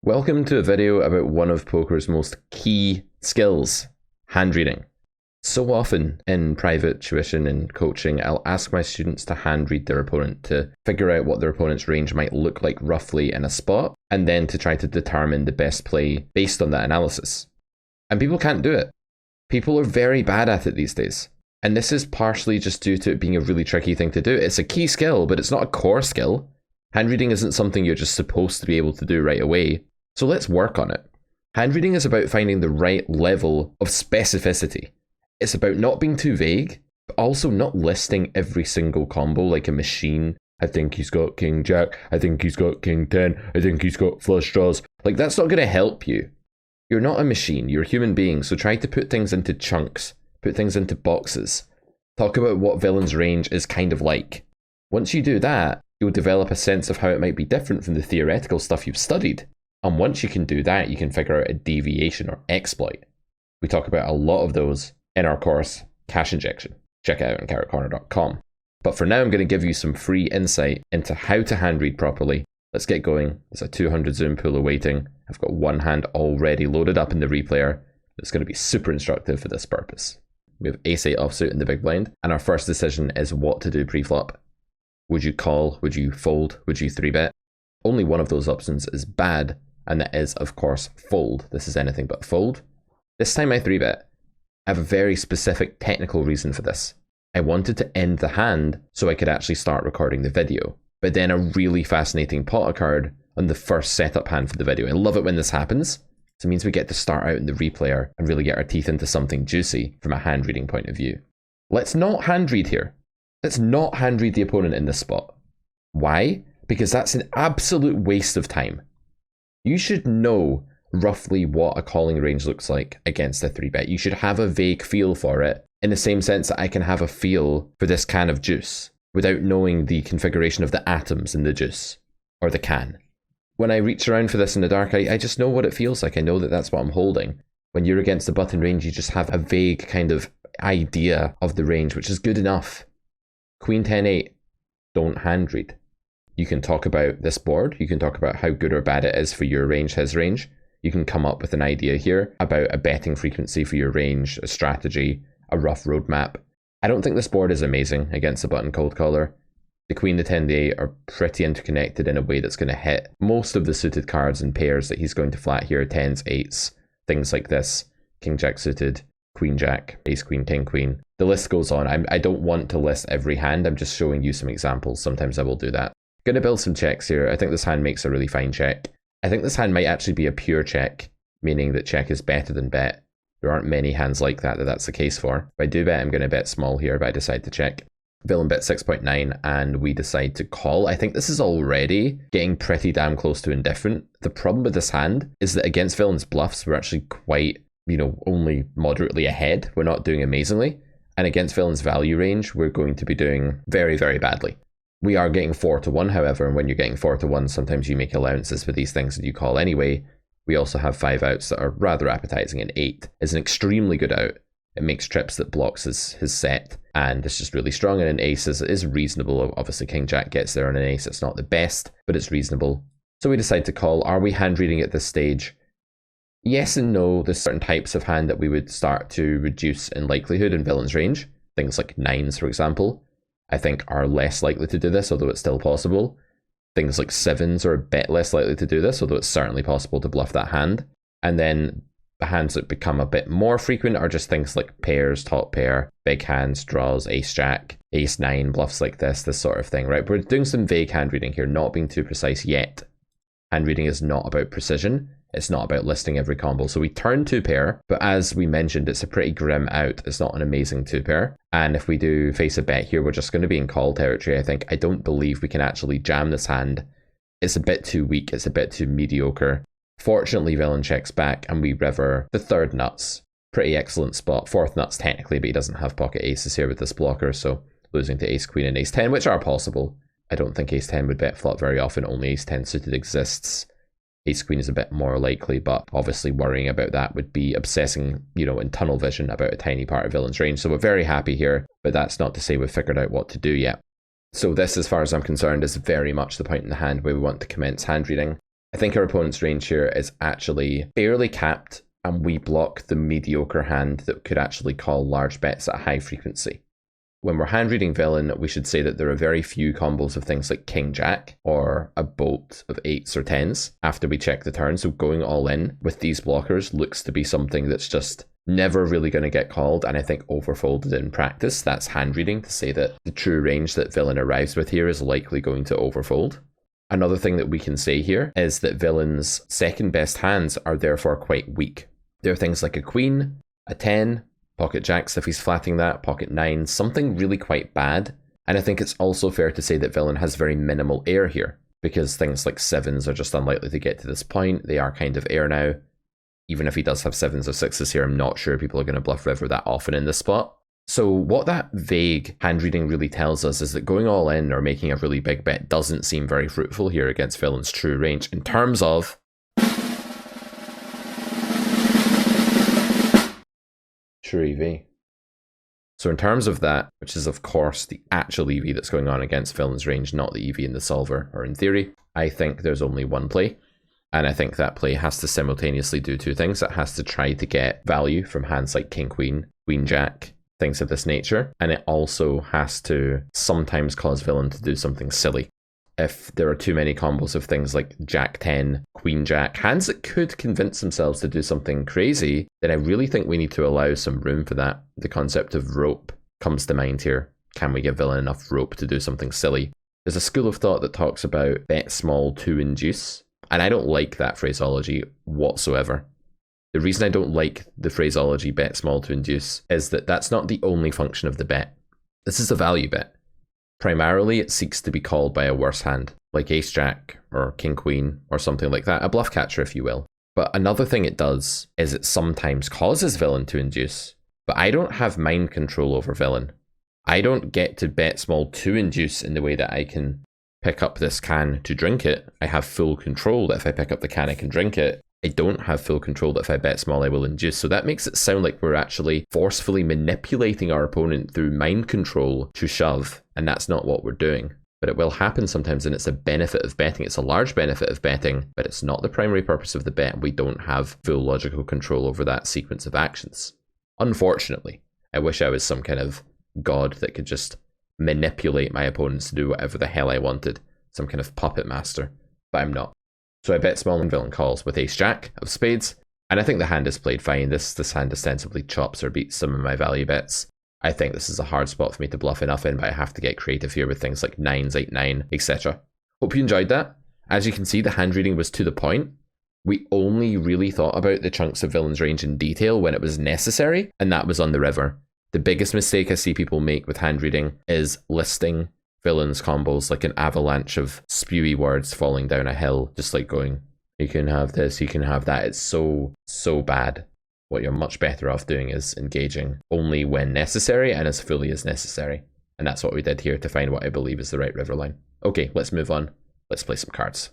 Welcome to a video about one of poker's most key skills, hand reading. So often in private tuition and coaching, I'll ask my students to hand read their opponent to figure out what their opponent's range might look like roughly in a spot, and then to try to determine the best play based on that analysis. And people can't do it. People are very bad at it these days. And this is partially just due to it being a really tricky thing to do. It's a key skill, but it's not a core skill. Hand reading isn't something you're just supposed to be able to do right away. So let's work on it. Hand reading is about finding the right level of specificity. It's about not being too vague, but also not listing every single combo like a machine. I think he's got king jack. I think he's got king 10. I think he's got flush draws. Like, that's not going to help you. You're not a machine. You're a human being. So try to put things into chunks. Put things into boxes. Talk about what villain's range is kind of like. Once you do that, you'll develop a sense of how it might be different from the theoretical stuff you've studied. And once you can do that, you can figure out a deviation or exploit. We talk about a lot of those in our course, Cash Injection. Check it out on carrotcorner.com. But for now, I'm going to give you some free insight into how to hand read properly. Let's get going. There's a 200 zoom pool awaiting. I've got one hand already loaded up in the replayer. It's going to be super instructive for this purpose. We have ace-8 offsuit in the big blind, and our first decision is what to do pre-flop. Would you call? Would you fold? Would you 3-bet? Only one of those options is bad, and that is, of course, fold. This is anything but fold. This time I 3-bet. I have a very specific technical reason for this. I wanted to end the hand so I could actually start recording the video. But then a really fascinating pot occurred on the first setup hand for the video. I love it when this happens. So it means we get to start out in the replayer and really get our teeth into something juicy from a hand reading point of view. Let's not hand read here. Let's not hand read the opponent in this spot. Why? Because that's an absolute waste of time. You should know roughly what a calling range looks like against a 3-bet. You should have a vague feel for it, in the same sense that I can have a feel for this can of juice without knowing the configuration of the atoms in the juice or the can. When I reach around for this in the dark, I just know what it feels like. I know that that's what I'm holding. When you're against the button range, you just have a vague kind of idea of the range, which is good enough. Queen 10-8, don't hand read. You can talk about this board. You can talk about how good or bad it is for your range, his range. You can come up with an idea here about a betting frequency for your range, a strategy, a rough roadmap. I don't think this board is amazing against the button cold caller. The queen, the 10, the 8 are pretty interconnected in a way that's going to hit most of the suited cards and pairs that he's going to flat here. 10s, 8s, things like this. King jack suited, queen jack, ace queen, king queen. The list goes on. I don't want to list every hand. I'm just showing you some examples. Sometimes I will do that. Going to build some checks here. I think this hand makes a really fine check. I think this hand might actually be a pure check, meaning that check is better than bet. There aren't many hands like that that's the case for. If I do bet, I'm going to bet small here, but I decide to check. Villain bet 6.9 and we decide to call. I think this is already getting pretty damn close to indifferent. The problem with this hand is that against villain's bluffs, we're actually quite, only moderately ahead. We're not doing amazingly. And against villain's value range, we're going to be doing very, very badly. We are getting 4-1, however, and when you're getting 4-1, sometimes you make allowances for these things that you call anyway. We also have 5 outs that are rather appetizing, and 8 is an extremely good out. It makes trips that blocks his set, and it's just really strong, and an ace is reasonable. Obviously, king jack gets there on an ace. It's not the best, but it's reasonable. So we decide to call. Are we hand reading at this stage? Yes and no. There's certain types of hand that we would start to reduce in likelihood in villain's range. Things like 9s, for example, I think are less likely to do this, although it's still possible. Things like 7s are a bit less likely to do this, although it's certainly possible to bluff that hand. And then the hands that become a bit more frequent are just things like pairs, top pair, big hands, draws, ace jack, ace 9, bluffs like this sort of thing, right? We're doing some vague hand reading here, not being too precise yet. Hand reading is not about precision. It's not about listing every combo. So we turn 2 pair, but as we mentioned, it's a pretty grim out. It's not an amazing 2 pair. And if we do face a bet here, we're just going to be in call territory, I think. I don't believe we can actually jam this hand. It's a bit too weak. It's a bit too mediocre. Fortunately, villain checks back and we river the 3rd nuts. Pretty excellent spot. 4th nuts technically, but he doesn't have pocket aces here with this blocker. So losing to ace queen and ace 10, which are possible. I don't think ace 10 would bet flop very often. Only ace 10 suited exists. Ace queen is a bit more likely, but obviously worrying about that would be obsessing, in tunnel vision about a tiny part of villain's range. So we're very happy here, but that's not to say we've figured out what to do yet. So this, as far as I'm concerned, is very much the point in the hand where we want to commence hand reading. I think our opponent's range here is actually fairly capped, and we block the mediocre hand that could actually call large bets at a high frequency. When we're hand reading villain, we should say that there are very few combos of things like king jack or a bolt of 8s or 10s after we check the turn. So going all in with these blockers looks to be something that's just never really going to get called, and I think overfolded in practice. That's hand reading to say that the true range that villain arrives with here is likely going to overfold. Another thing that we can say here is that villain's second best hands are therefore quite weak. There are things like a queen, a 10, pocket jacks if he's flatting that, pocket 9, something really quite bad. And I think it's also fair to say that villain has very minimal air here, because things like 7s are just unlikely to get to this point. They are kind of air now. Even if he does have 7s or 6s here, I'm not sure people are going to bluff river that often in this spot. So what that vague hand reading really tells us is that going all in or making a really big bet doesn't seem very fruitful here against villain's true range in terms of true EV. So in terms of that, which is of course the actual EV that's going on against villain's range, not the EV in the solver or in theory, I think there's only one play. And I think that play has to simultaneously do two things. It has to try to get value from hands like king queen, queen jack, things of this nature. And it also has to sometimes cause villain to do something silly. If there are too many combos of things like jack 10, queen jack, hands that could convince themselves to do something crazy, then I really think we need to allow some room for that. The concept of rope comes to mind here. Can we give villain enough rope to do something silly? There's a school of thought that talks about bet small to induce, and I don't like that phraseology whatsoever. The reason I don't like the phraseology bet small to induce is that that's not the only function of the bet. This is a value bet. Primarily, it seeks to be called by a worse hand, like ace jack or king queen or something like that, a bluff catcher if you will. But another thing it does is it sometimes causes villain to induce, but I don't have mind control over villain. I don't get to bet small to induce in the way that I can pick up this can to drink it. I have full control that if I pick up the can I can drink it. I don't have full control that if I bet small I will induce. So that makes it sound like we're actually forcefully manipulating our opponent through mind control to shove, and that's not what we're doing. But it will happen sometimes, and it's a benefit of betting. It's a large benefit of betting, but it's not the primary purpose of the bet, and we don't have full logical control over that sequence of actions. Unfortunately, I wish I was some kind of god that could just manipulate my opponents to do whatever the hell I wanted, some kind of puppet master, but I'm not. So I bet small and villain calls with ace jack of spades, and I think the hand is played fine. This hand ostensibly chops or beats some of my value bets. I think this is a hard spot for me to bluff enough in, but I have to get creative here with things like 9s, 8-9, etc. Hope you enjoyed that. As you can see, the hand reading was to the point. We only really thought about the chunks of villain's range in detail when it was necessary, and that was on the river. The biggest mistake I see people make with hand reading is listing villain's combos like an avalanche of spewy words falling down a hill, just like going, you can have this, you can have that. It's so bad. What you're much better off doing is engaging only when necessary and as fully as necessary. And that's what we did here to find what I believe is the right river line. Okay, let's move on. Let's play some cards.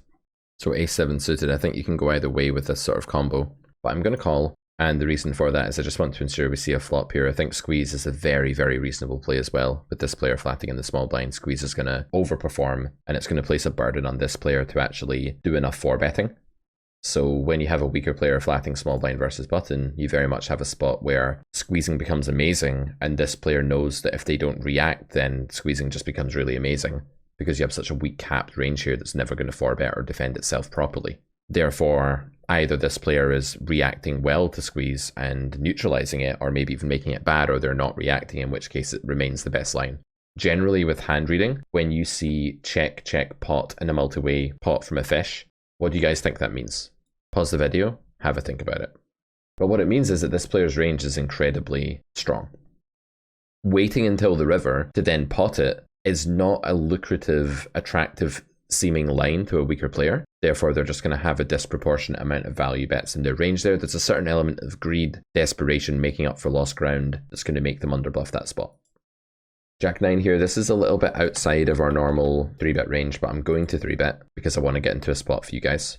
So a7 suited, I think you can go either way with this sort of combo, but I'm going to call. And the reason for that is I just want to ensure we see a flop here. I think squeeze is a very, very reasonable play as well. With this player flatting in the small blind, squeeze is going to overperform, and it's going to place a burden on this player to actually do enough for betting. So when you have a weaker player flatting small blind versus button, you very much have a spot where squeezing becomes amazing, and this player knows that if they don't react, then squeezing just becomes really amazing, because you have such a weak capped range here that's never going to 4-bet or defend itself properly. Therefore, either this player is reacting well to squeeze and neutralizing it, or maybe even making it bad, or they're not reacting, in which case it remains the best line. Generally with hand reading, when you see check, check, pot in a multi-way pot from a fish, what do you guys think that means? Pause the video, have a think about it. But what it means is that this player's range is incredibly strong. Waiting until the river to then pot it is not a lucrative, attractive seeming line to a weaker player. Therefore, they're just going to have a disproportionate amount of value bets in their range there. There's a certain element of greed, desperation, making up for lost ground that's going to make them underbluff that spot. Jack 9 here, this is a little bit outside of our normal 3-bet range, but I'm going to 3-bet because I want to get into a spot for you guys.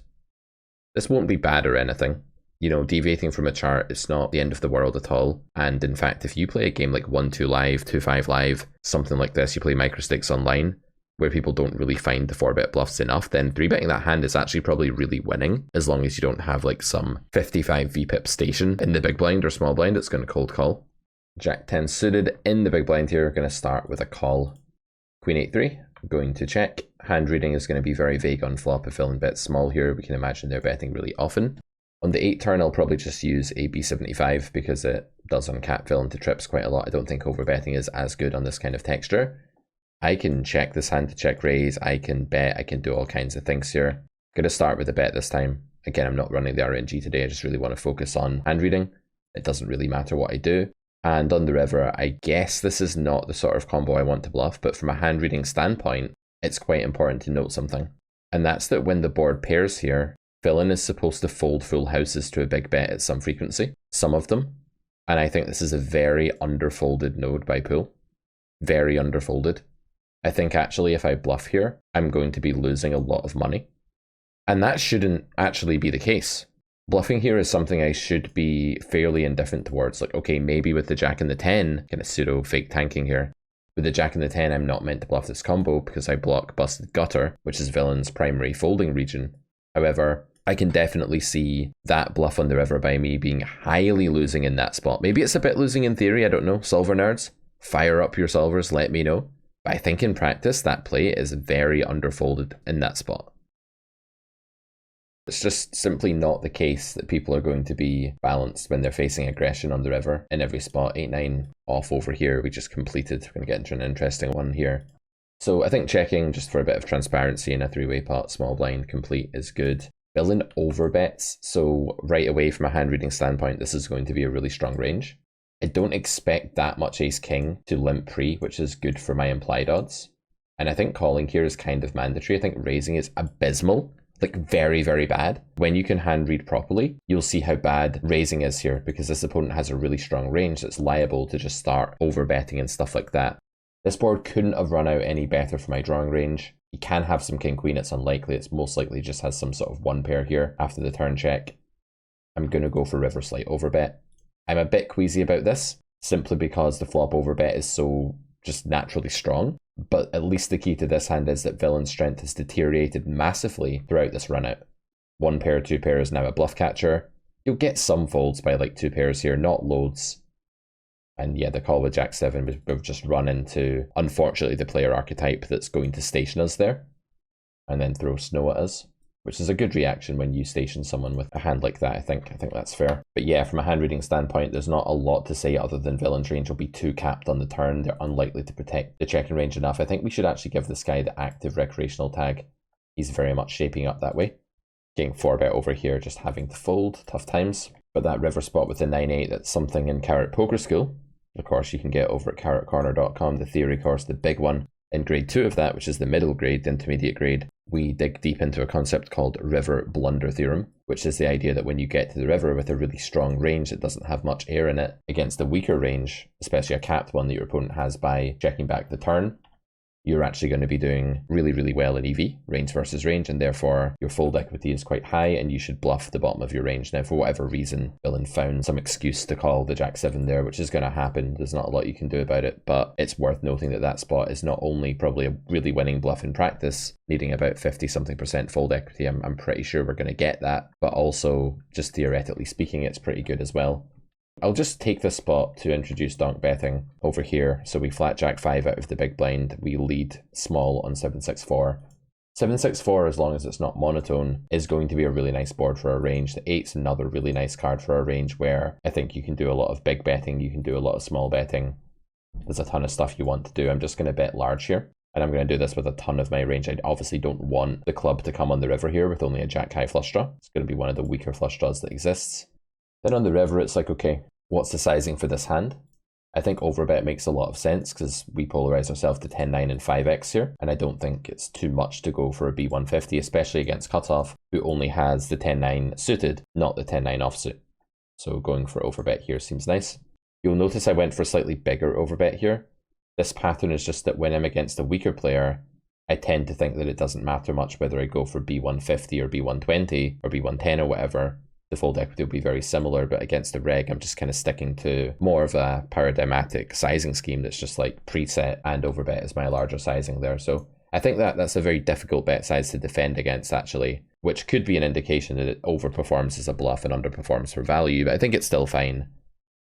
This won't be bad or anything. You know, deviating from a chart, it's not the end of the world at all. And in fact, if you play a game like 1-2 live, 2-5 live, something like this, you play microstakes online, where people don't really find the 4-bet bluffs enough, then 3-betting that hand is actually probably really winning, as long as you don't have like some 55 VPIP station in the big blind or small blind. It's going to cold call. Jack 10 suited in the big blind here. We're going to start with a call. Queen 8-3, going to check. Hand reading is going to be very vague on flop. If villain bets small here, we can imagine they're betting really often. On the 8 turn, I'll probably just use a B75 because it does uncap villain to trips quite a lot. I don't think overbetting is as good on this kind of texture. I can check this hand to check raise, I can bet, I can do all kinds of things here. I'm going to start with a bet this time. Again, I'm not running the RNG today, I just really want to focus on hand reading. It doesn't really matter what I do. And on the river, I guess this is not the sort of combo I want to bluff, but from a hand reading standpoint, it's quite important to note something. And that's that when the board pairs here, villain is supposed to fold full houses to a big bet at some frequency, some of them. And I think this is a very underfolded node by pool. Very underfolded. I think actually if I bluff here, I'm going to be losing a lot of money. And that shouldn't actually be the case. Bluffing here is something I should be fairly indifferent towards. Like, okay, maybe with the Jack and the 10, kind of pseudo fake tanking here. With the Jack and the 10, I'm not meant to bluff this combo because I block busted gutter, which is villain's primary folding region. However, I can definitely see that bluff on the river by me being highly losing in that spot. Maybe it's a bit losing in theory, I don't know. Solver nerds, fire up your solvers, let me know. But I think in practice, that play is very underfolded in that spot. It's just simply not the case that people are going to be balanced when they're facing aggression on the river in every spot. 8-9 off over here, we just completed. We're going to get into an interesting one here. So I think checking just for a bit of transparency in a 3-way pot, small blind complete is good. Villain overbets, so right away from a hand reading standpoint, this is going to be a really strong range. I don't expect that much ace-king to limp pre, which is good for my implied odds. And I think calling here is kind of mandatory. I think raising is abysmal, like very, very bad. When you can hand read properly, you'll see how bad raising is here because this opponent has a really strong range that's liable to just start overbetting and stuff like that. This board couldn't have run out any better for my drawing range. You can have some king-queen, it's unlikely. It's most likely just has some sort of one pair here after the turn check. I'm going to go for river slight overbet. I'm a bit queasy about this, simply because the flop overbet is so just naturally strong. But at least the key to this hand is that villain's strength has deteriorated massively throughout this run out. One pair, two pair is now a bluff catcher. You'll get some folds by like two pairs here, not loads. And yeah, the call with Jack 7, we've just run into, unfortunately, the player archetype that's going to station us there and then throw snow at us, which is a good reaction when you station someone with a hand like that, I think that's fair. But yeah, from a hand reading standpoint, there's not a lot to say other than villain's range will be too capped on the turn. They're unlikely to protect the checking range enough. I think we should actually give this guy the active recreational tag. He's very much shaping up that way. Getting 4-bet over here, just having to fold, tough times. But that river spot with the 9-8, that's something in Carrot Poker School. Of course, you can get over at carrotcorner.com, the theory course, the big one. In grade 2 of that, which is the middle grade, the intermediate grade, we dig deep into a concept called river blunder theorem, which is the idea that when you get to the river with a really strong range that doesn't have much air in it, against a weaker range, especially a capped one that your opponent has by checking back the turn, you're actually going to be doing really, really well in EV, range versus range, and therefore your fold equity is quite high and you should bluff the bottom of your range. Now, for whatever reason, villain found some excuse to call the Jack 7 there, which is going to happen. There's not a lot you can do about it, but it's worth noting that that spot is not only probably a really winning bluff in practice, needing about 50-something% fold equity. I'm pretty sure we're going to get that, but also, just theoretically speaking, it's pretty good as well. I'll just take this spot to introduce donk betting over here. So we flat Jack 5 out of the big blind. We lead small on 7-6-4. 7-6-4, as long as it's not monotone, is going to be a really nice board for our range. The 8's another really nice card for our range where I think you can do a lot of big betting, you can do a lot of small betting. There's a ton of stuff you want to do. I'm just going to bet large here. And I'm going to do this with a ton of my range. I obviously don't want the club to come on the river here with only a Jack high flush draw. It's going to be one of the weaker flush draws that exists. Then on the river, it's like, okay, what's the sizing for this hand? I think overbet makes a lot of sense because we polarize ourselves to 10-9 and 5x here. And I don't think it's too much to go for a B150, especially against cutoff, who only has the 10-9 suited, not the 10-9 offsuit. So going for overbet here seems nice. You'll notice I went for a slightly bigger overbet here. This pattern is just that when I'm against a weaker player, I tend to think that it doesn't matter much whether I go for B150 or B120 or B110 or whatever. The fold equity will be very similar, but against the reg, I'm just kind of sticking to more of a paradigmatic sizing scheme that's just like preset and overbet is my larger sizing there. So I think that's a very difficult bet size to defend against, actually, which could be an indication that it overperforms as a bluff and underperforms for value, but I think it's still fine.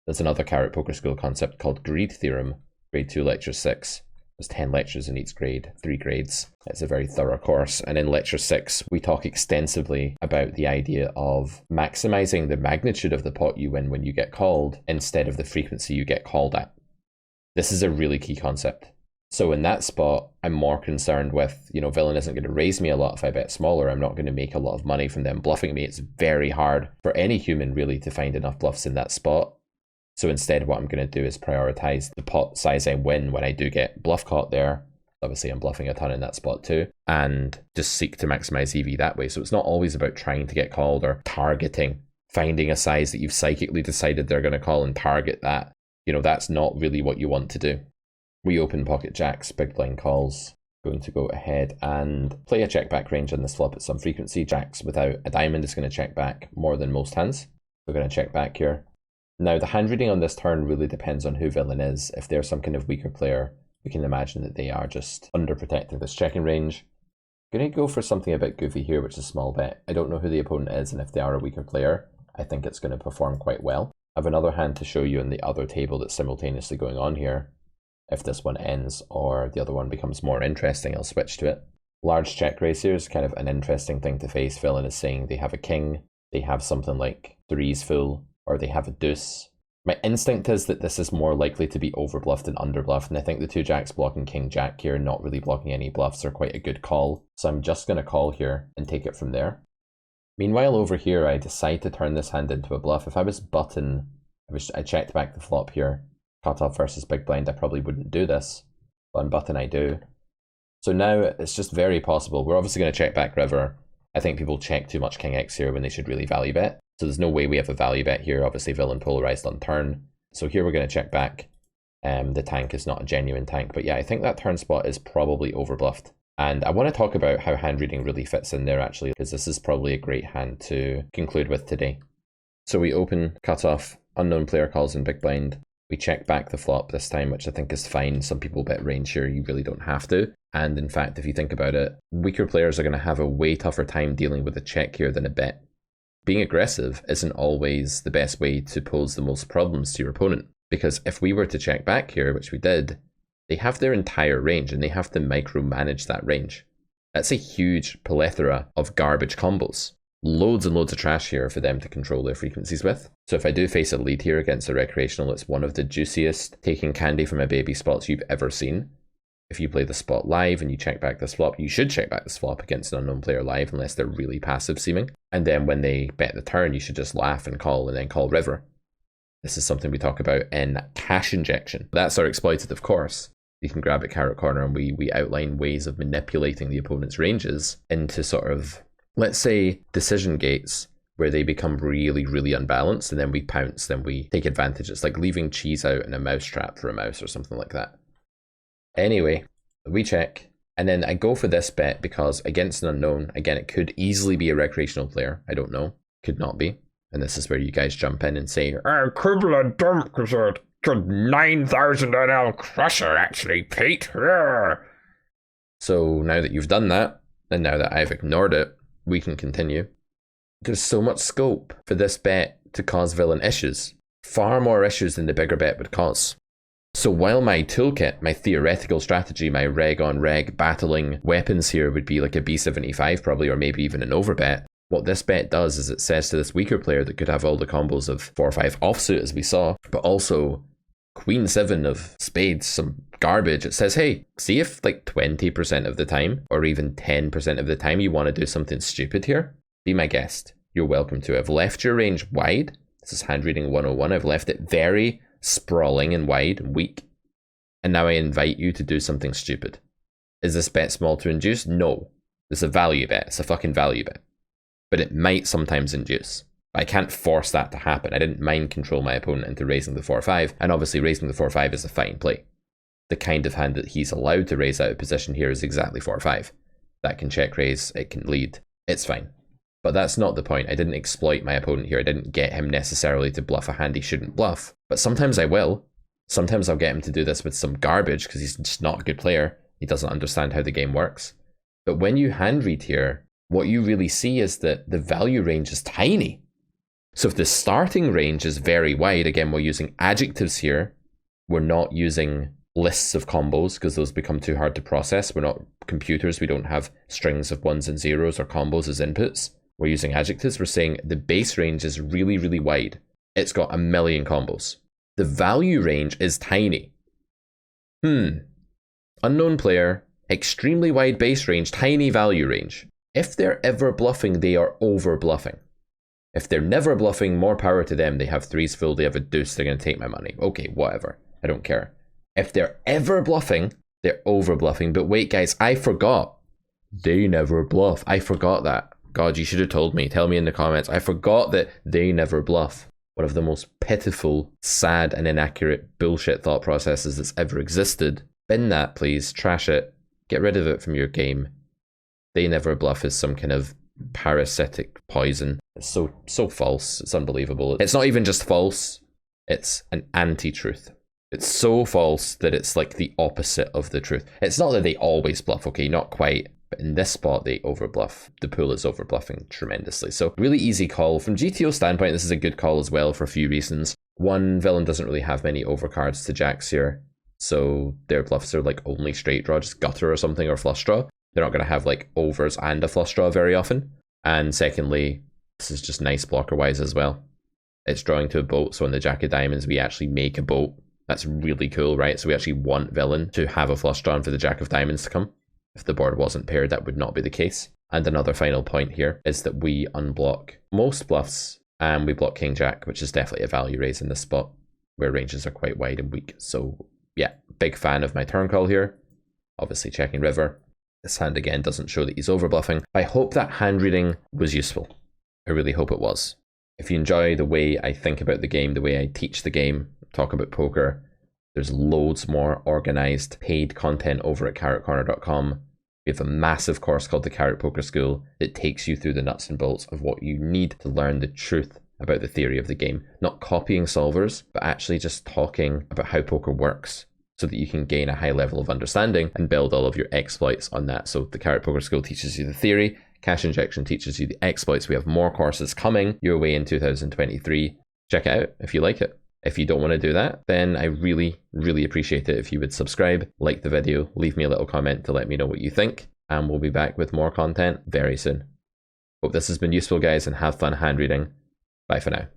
There's another Carrot Poker School concept called greed theorem, grade 2, lecture 6. There's 10 lectures in each grade, 3 grades. It's a very thorough course. And in lecture 6, we talk extensively about the idea of maximizing the magnitude of the pot you win when you get called instead of the frequency you get called at. This is a really key concept. So in that spot, I'm more concerned with, villain isn't going to raise me a lot if I bet smaller. I'm not going to make a lot of money from them bluffing me. It's very hard for any human really to find enough bluffs in that spot. So instead, what I'm going to do is prioritize the pot size I win when I do get bluff caught there. Obviously, I'm bluffing a ton in that spot too, and just seek to maximize EV that way. So it's not always about trying to get called or targeting, finding a size that you've psychically decided they're going to call and target that. That's not really what you want to do. We open pocket jacks, big blind calls. Going to go ahead and play a check back range on this flop at some frequency. Jacks without a diamond is going to check back more than most hands. We're going to check back here. Now, the hand reading on this turn really depends on who villain is. If they're some kind of weaker player, we can imagine that they are just underprotecting this checking range. I'm going to go for something a bit goofy here, which is a small bet. I don't know who the opponent is, and if they are a weaker player, I think it's going to perform quite well. I have another hand to show you on the other table that's simultaneously going on here. If this one ends or the other one becomes more interesting, I'll switch to it. Large check raise here is kind of an interesting thing to face. Villain is saying they have a king, they have something like threes full, or they have a deuce. My instinct is that this is more likely to be overbluffed than underbluffed, and I think the two jacks blocking king jack here, not really blocking any bluffs, are quite a good call. So I'm just going to call here and take it from there. Meanwhile, over here, I decide to turn this hand into a bluff. If I was button, I checked back the flop here. Cutoff versus big blind, I probably wouldn't do this, but on button I do. So now it's just very possible. We're obviously going to check back river. I think people check too much king x here when they should really value bet. So there's no way we have a value bet here. Obviously villain polarized on turn. So here we're going to check back. The tank is not a genuine tank, but yeah, I think that turn spot is probably overbluffed. And I want to talk about how hand reading really fits in there actually, because this is probably a great hand to conclude with today. So we open, cutoff, unknown player calls in big blind. We check back the flop this time, which I think is fine. Some people bet range here, you really don't have to. And in fact, if you think about it, weaker players are going to have a way tougher time dealing with a check here than a bet. Being aggressive isn't always the best way to pose the most problems to your opponent. Because if we were to check back here, which we did, they have their entire range and they have to micromanage that range. That's a huge plethora of garbage combos. Loads and loads of trash here for them to control their frequencies with. So if I do face a lead here against a recreational, it's one of the juiciest taking candy from a baby spots you've ever seen. If you play the spot live and you check back this flop, you should check back this flop against an unknown player live unless they're really passive seeming. And then when they bet the turn, you should just laugh and then call river. This is something we talk about in cash injection. That's our exploitative course. You can grab at Carrot Corner and we outline ways of manipulating the opponent's ranges into sort of, let's say, decision gates where they become really, really unbalanced, and then we pounce, then we take advantage. It's like leaving cheese out in a mouse trap for a mouse or something like that. Anyway, we check, and then I go for this bet because against an unknown, again, it could easily be a recreational player. I don't know. Could not be. And this is where you guys jump in and say, quibble and dump because a 9,000 NL crusher actually, Pete. So now that you've done that, and now that I've ignored it, we can continue. There's so much scope for this bet to cause villain issues. Far more issues than the bigger bet would cause. So while my toolkit, my theoretical strategy, my reg on reg battling weapons here would be like a B75 probably, or maybe even an overbet, what this bet does is it says to this weaker player that could have all the combos of 4-5 offsuit as we saw, but also Queen 7 of spades, some garbage. It says, hey, see if like 20% of the time or even 10% of the time you want to do something stupid here, be my guest. You're welcome to. I've left your range wide. This is hand reading 101. I've left it very sprawling and wide and weak. And now I invite you to do something stupid. Is this bet small to induce? No. It's a value bet. It's a fucking value bet. But it might sometimes induce. I can't force that to happen. I didn't mind control my opponent into raising the 4-5, and obviously raising the 4-5 is a fine play. The kind of hand that he's allowed to raise out of position here is exactly 4-5. That can check raise, it can lead, it's fine. But that's not the point. I didn't exploit my opponent here. I didn't get him necessarily to bluff a hand he shouldn't bluff. But sometimes I will. Sometimes I'll get him to do this with some garbage because he's just not a good player. He doesn't understand how the game works. But when you hand read here, what you really see is that the value range is tiny. So if the starting range is very wide, again, we're using adjectives here. We're not using lists of combos because those become too hard to process. We're not computers. We don't have strings of ones and zeros or combos as inputs. We're using adjectives. We're saying the base range is really, really wide. It's got a million combos. The value range is tiny. Unknown player, extremely wide base range, tiny value range. If they're ever bluffing, they are over bluffing. If they're never bluffing, more power to them. They have threes full, they have a deuce, they're going to take my money. Okay, whatever. I don't care. If they're ever bluffing, they're over bluffing. But wait, guys, I forgot. They never bluff. I forgot that. God, you should have told me. Tell me in the comments. I forgot that they never bluff. One of the most pitiful, sad, and inaccurate bullshit thought processes that's ever existed. Bin that, please. Trash it. Get rid of it from your game. They never bluff is some kind of parasitic poison. It's so false. It's unbelievable. It's not even just false. It's an anti-truth. It's so false that it's like the opposite of the truth. It's not that they always bluff, okay, not quite. But in this spot, they overbluff. The pool is overbluffing tremendously. So really easy call. From GTO standpoint, this is a good call as well for a few reasons. One, villain doesn't really have many overcards to jacks here. So their bluffs are like only straight draw, just gutter or something, or flush draw. They're not going to have like overs and a flush draw very often. And secondly, this is just nice blocker-wise as well. It's drawing to a boat, so on the Jack of Diamonds, we actually make a boat. That's really cool, right? So we actually want villain to have a flush draw and for the Jack of Diamonds to come. If the board wasn't paired, that would not be the case. And another final point here is that we unblock most bluffs and we block King Jack, which is definitely a value raise in this spot where ranges are quite wide and weak. So yeah, big fan of my turn call here. Obviously checking river. This hand again doesn't show that he's overbluffing. I hope that hand reading was useful. I really hope it was. If you enjoy the way I think about the game, the way I teach the game, talk about poker, there's loads more organized paid content over at carrotcorner.com. We have a massive course called the Carrot Poker School that takes you through the nuts and bolts of what you need to learn the truth about the theory of the game. Not copying solvers, but actually just talking about how poker works so that you can gain a high level of understanding and build all of your exploits on that. So the Carrot Poker School teaches you the theory, Cash Injection teaches you the exploits. We have more courses coming your way in 2023. Check it out if you like it. If you don't want to do that, then I really, really appreciate it if you would subscribe, like the video, leave me a little comment to let me know what you think, and we'll be back with more content very soon. Hope this has been useful, guys, and have fun hand reading. Bye for now.